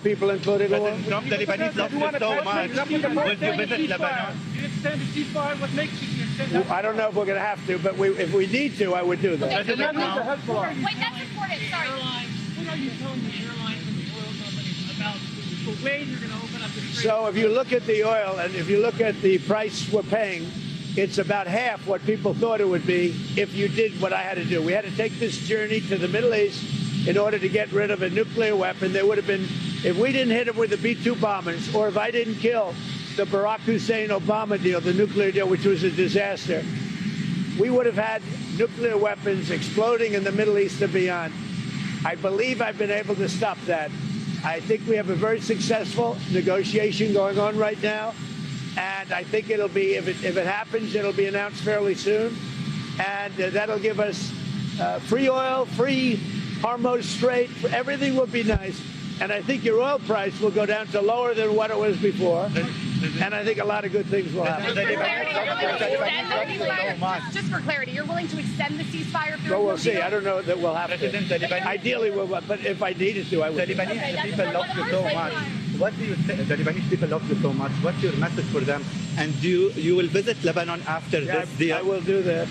people, including the President Trump, the Lebanese love you so much. Will you visit Lebanon? You extend the ceasefire. What makes you extend that? I don't know if we're going to have to, but if we need to, I would do that. President Trump. Wait, that's important. Sorry. What are you telling the airlines and the oil companies about the way you're going to open up the trade? So if you look at the oil and if you look at the price we're paying, it's about half what people thought it would be if you did what I had to do. We had to take this journey to the Middle East in order to get rid of a nuclear weapon. There would have been, if we didn't hit them with the B-2 bombers, or if I didn't kill the Barack Hussein-Obama deal, the nuclear deal, which was a disaster, we would have had nuclear weapons exploding in the Middle East and beyond. I believe I've been able to stop that. I think we have a very successful negotiation going on right now. And I think it'll be, if it happens, it'll be announced fairly soon. And that'll give us free oil, free Hormuz Strait. Everything will be nice. And I think your oil price will go down to lower than what it was before. And I think a lot of good things will happen. Just for clarity, you're willing to extend the ceasefire through? Well, we'll see. I don't know that we'll have to. Ideally, we'll, but if I needed to, I would. The Lebanese people love you so much. What do you say? The Lebanese people love you so much. What's your message for them? And you will visit Lebanon after this deal? I will do that.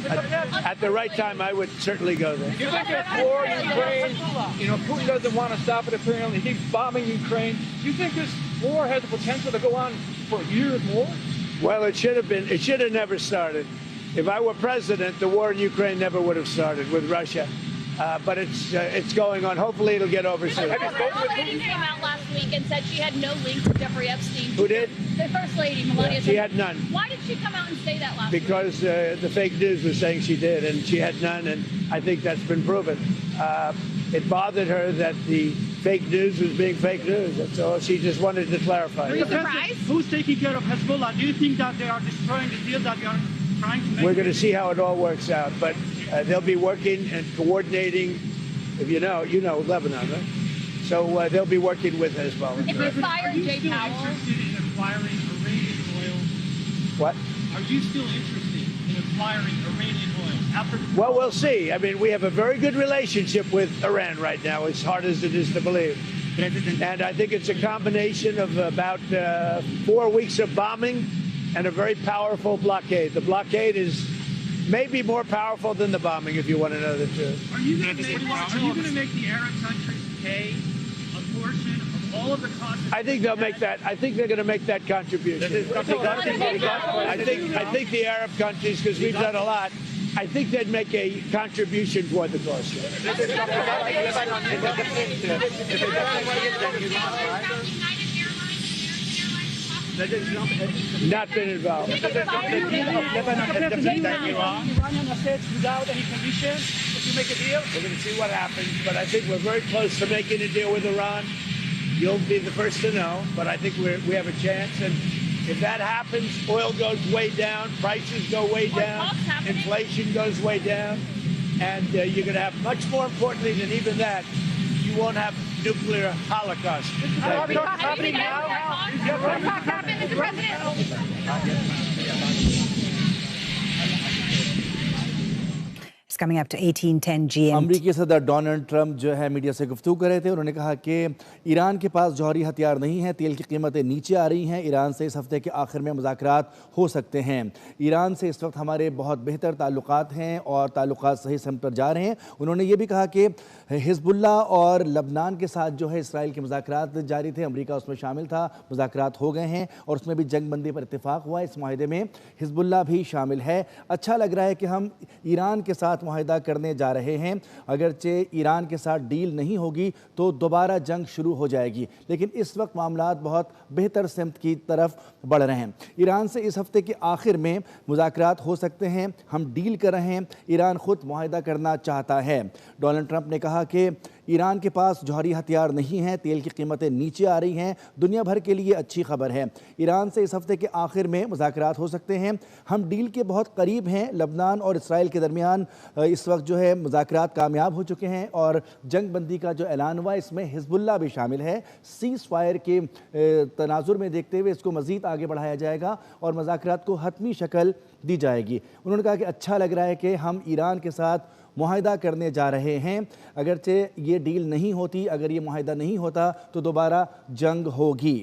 At the right time, I would certainly go there. You think this war in Ukraine, Putin doesn't want to stop it apparently. He keeps bombing Ukraine. Do you think this war has the potential to go on for years more? Well, it should have never started. If I were president, the war in Ukraine never would have started with Russia. But it's going on. Hopefully, it'll get over soon. The First Lady came out last week and said she had no link to Jeffrey Epstein. Who did? The First Lady, Melania. She had none. Why did she come out and say that last week? Because the fake news was saying she did, and she had none, and I think that's been proven. It bothered her that the fake news was being fake news. That's all. She just wanted to clarify. Are you surprised? Who's taking care of Hezbollah? Do you think that they are destroying the deal that you are trying to make? We're going to see how it all works out, but they'll be working and coordinating. If you know Lebanon, right? So they'll be working with Hezbollah. If we fire Jay Are you still Powell, interested in acquiring Iranian oil? What? Are you still interested in acquiring Iranian oil after? Well, we'll see. I mean, we have a very good relationship with Iran right now, as hard as it is to believe. And I think it's a combination of about 4 weeks of bombing and a very powerful blockade. The blockade is maybe more powerful than the bombing, if you want to know the truth. Are you going to make the Arab countries pay a portion of all of the costs? I think they'll make that. I think they're going to make that contribution. I think the Arab countries, because we've done a lot, I think they'd make a contribution toward the cost. Not been involved. Iranian assets without any conditions if you make a deal? We're going to see what happens, but I think we're very close to making a deal with Iran. You'll be the first to know, but I think we have a chance. And if that happens, oil goes way down, prices go way down, inflation goes way down, and you're going to have, much more importantly than even that, you won't have nuclear holocaust. Happening now? Mr. President. It's coming up to 18:10 GMT. अमरीकी सदर Donald Trump जो है media से गुफ्तगू कर रहे थे। उन्होंने कहा कि ईरान के पास जौहरी हथियार नहीं है, तेल की कीमतें नीचे आ रही हैं, ईरान से इस हफ्ते के आखिर में मुज़ाकरात हो सकते हैं। ईरान से इस वक्त हमारे बहुत बेहतर ताल्लुकात हैं और ताल्लुकात सही समत पर जा रहे हैं। उन्होंने ये भी कहा कि हिज़्बुल्लाह और लबनान के साथ जो है इसराइल के मुज़ाकरात जारी थे, अमरीका उसमें शामिल था, मुज़ाकरात हो गए हैं और उसमें भी जंग बंदी पर इत्तेफाक हुआ। इस माहिदे में हिज़्बुल्लाह भी शामिल है। अच्छा लग रहा है कि हम ईरान के साथ मुआहिदा करने जा रहे हैं। अगरचे ईरान के साथ डील नहीं होगी तो दोबारा जंग शुरू हो जाएगी, लेकिन इस वक्त मामलात बहुत बेहतर सिमत की तरफ बढ़ रहे हैं। ईरान से इस हफ्ते के आखिर में मुज़ाकरात हो सकते हैं, हम डील कर रहे हैं, ईरान खुद मुआहिदा करना चाहता है। डोनाल्ड ट्रंप ने कहा कि ईरान के पास जौहरी हथियार नहीं हैं, तेल की कीमतें नीचे आ रही हैं, दुनिया भर के लिए अच्छी खबर है। ईरान से इस हफ्ते के आखिर में मुज़ाकरात हो सकते हैं, हम डील के बहुत करीब हैं। लबनान और इसराइल के दरमियान इस वक्त जो है मुज़ाकरात कामयाब हो चुके हैं और जंग बंदी का जो ऐलान हुआ इसमें हिज़्बुल्लाह भी शामिल है। सीज़ फायर के तनाजुर में देखते हुए इसको मज़ीद आगे बढ़ाया जाएगा और मुज़ाकरात को हतमी शक्ल दी जाएगी। उन्होंने कहा कि अच्छा लग रहा है कि हम ईरान के साथ मुआहिदा करने जा रहे हैं। अगरचे ये डील नहीं होती, अगर ये मुआहिदा नहीं होता तो दोबारा जंग होगी।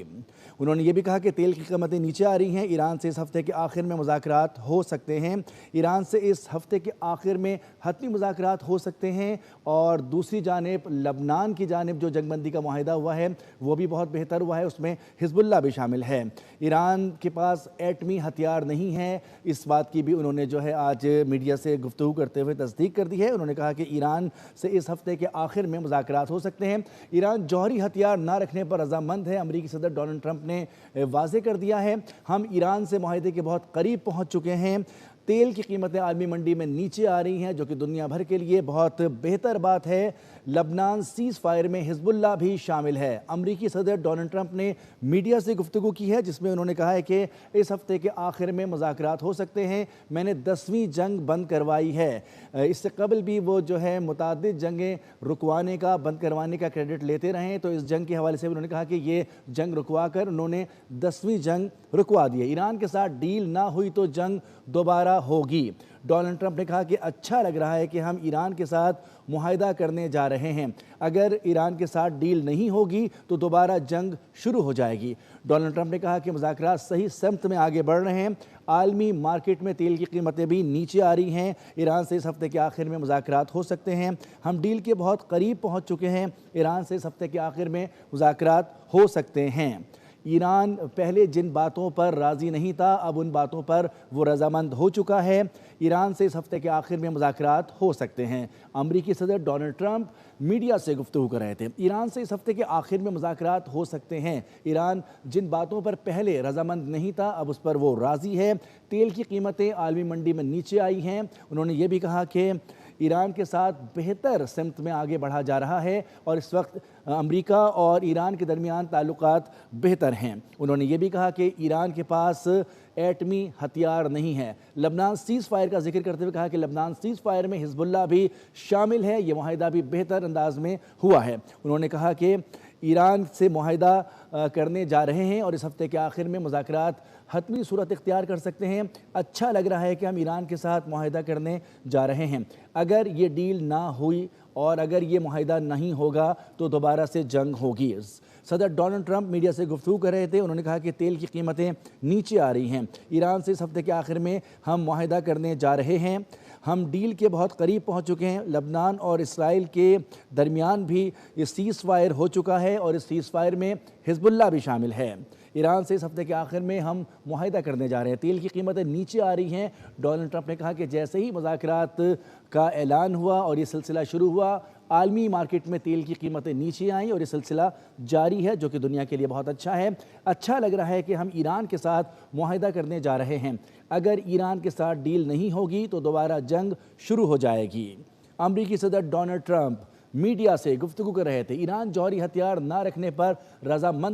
उन्होंने ये भी कहा कि तेल की कीमतें नीचे आ रही हैं, ईरान से इस हफ्ते के आखिर में मुज़ाकरात हो सकते हैं। ईरान से इस हफ्ते के आखिर में हतमी मुज़ाकरात हो सकते हैं और दूसरी जानिब लबनान की जानिब जो जंगबंदी का मुआहिदा हुआ है वो भी बहुत बेहतर हुआ है, उसमें हिज़्बुल्लाह भी शामिल है। ईरान के पास एटमी हथियार नहीं है, इस बात की भी उन्होंने जो है आज मीडिया से गुफ्तगू करते हुए तस्दीक कर दी है। उन्होंने कहा कि ईरान से इस हफ्ते के आखिर में मुज़ाकरात हो सकते हैं। ईरान जौहरी हथियार ना रखने पर रजामंद है। अमरीकी सदर डोनाल्ड ट्रंप ने वाज़े कर दिया है, हम ईरान से मुआहिदे के बहुत करीब पहुंच चुके हैं। तेल की कीमतें आलमी मंडी में नीचे आ रही हैं, जो कि दुनिया भर के लिए बहुत बेहतर बात है। लबनान सीज़ फायर में हिज़्बुल्लाह भी शामिल है। अमरीकी सदर डोनाल्ड ट्रंप ने मीडिया से गुफ्तगू की है, जिसमें उन्होंने कहा है कि इस हफ्ते के आखिर में मुज़ाकरात हो सकते हैं। मैंने 10वीं जंग बंद करवाई है। इससे कबल भी वो जो है मुतादिद जंगें रुकवाने का, बंद करवाने का क्रेडिट लेते रहे, तो इस जंग के हवाले से उन्होंने कहा कि ये जंग रुकवा कर उन्होंने 10वीं जंग रुकवा दी है। ईरान के साथ डील ना हुई तो जंग दोबारा होगी। डोनाल्ड ट्रंप ने कहा कि अच्छा लग रहा है कि हम ईरान के साथ मुआहिदा करने जा रहे हैं। अगर ईरान के साथ डील नहीं होगी तो दोबारा जंग शुरू हो जाएगी। डोनाल्ड ट्रंप ने कहा कि मुज़ाकरात सही समत में आगे बढ़ रहे हैं। आलमी मार्केट में तेल की कीमतें भी नीचे आ रही हैं। ईरान से इस हफ्ते के आखिर में मुज़ाकरात हो सकते हैं। हम डील के बहुत करीब पहुंच चुके हैं। ईरान से इस हफ्ते के आखिर में मुज़ाकरात हो सकते हैं। ईरान पहले जिन बातों पर राज़ी नहीं था, अब उन बातों पर वो रजामंद हो चुका है। ईरान से इस हफ्ते के आखिर में मुज़ाकरात हो सकते हैं। अमरीकी सदर डोनाल्ड ट्रंप मीडिया से गुफ्तगू कर रहे थे। ईरान से इस हफ्ते के आखिर में मुज़ाकरात हो सकते हैं। ईरान जिन बातों पर पहले रजामंद नहीं था, अब उस पर वो राज़ी है। तेल की कीमतें आलमी मंडी में नीचे आई हैं। उन्होंने ये भी कहा कि ईरान के साथ बेहतर सिमत में आगे बढ़ा जा रहा है और इस वक्त अमेरिका और ईरान के दरमियान ताल्लुकात बेहतर हैं। उन्होंने ये भी कहा कि ईरान के पास एटमी हथियार नहीं है। लबनान सीज़ फायर का जिक्र करते हुए कहा कि लबनान सीज़ फायर में हिज़्बुल्लाह भी शामिल है। ये मुआहिदा भी बेहतर अंदाज में हुआ है। उन्होंने कहा कि ईरान से मुआहिदा करने जा रहे हैं और इस हफ्ते के आखिर में मुज़ाकरात हतमी सूरत इख्तियार कर सकते हैं। अच्छा लग रहा है कि हम ईरान के साथ मुआहिदा करने जा रहे हैं। अगर ये डील ना हुई और अगर ये मुआहिदा नहीं होगा तो दोबारा से जंग होगी। सदर डोनाल्ड ट्रंप मीडिया से गुफ्तगू कर रहे थे। उन्होंने कहा कि तेल की कीमतें नीचे आ रही हैं। ईरान से इस हफ्ते के आखिर में हम मुआहिदा करने जा रहे हैं। हम डील के बहुत करीब पहुंच चुके हैं। लबनान और इसराइल के दरमियान भी ये सीज़ फायर हो चुका है और इस सीज़ फायर में हिज़्बुल्लाह भी शामिल है। ईरान से इस हफ्ते के आखिर में हम मुआहिदा करने जा रहे हैं। तेल की कीमतें नीचे आ रही हैं। डोनाल्ड ट्रंप ने कहा कि जैसे ही मुज़ाकरात का ऐलान हुआ और ये सिलसिला शुरू हुआ, आलमी मार्केट में तेल की कीमतें नीचे आईं और ये सिलसिला जारी है, जो कि दुनिया के लिए बहुत अच्छा है। अच्छा लग रहा है कि हम ईरान के साथ मुआहिदा करने जा रहे हैं। अगर ईरान के साथ डील नहीं होगी तो दोबारा जंग शुरू हो जाएगी। अमरीकी सदर डोनाल्ड ट्रंप मीडिया से गुफ्तगू कर रहे थे। ईरान जौहरी हथियार ना रखने पर रजामंद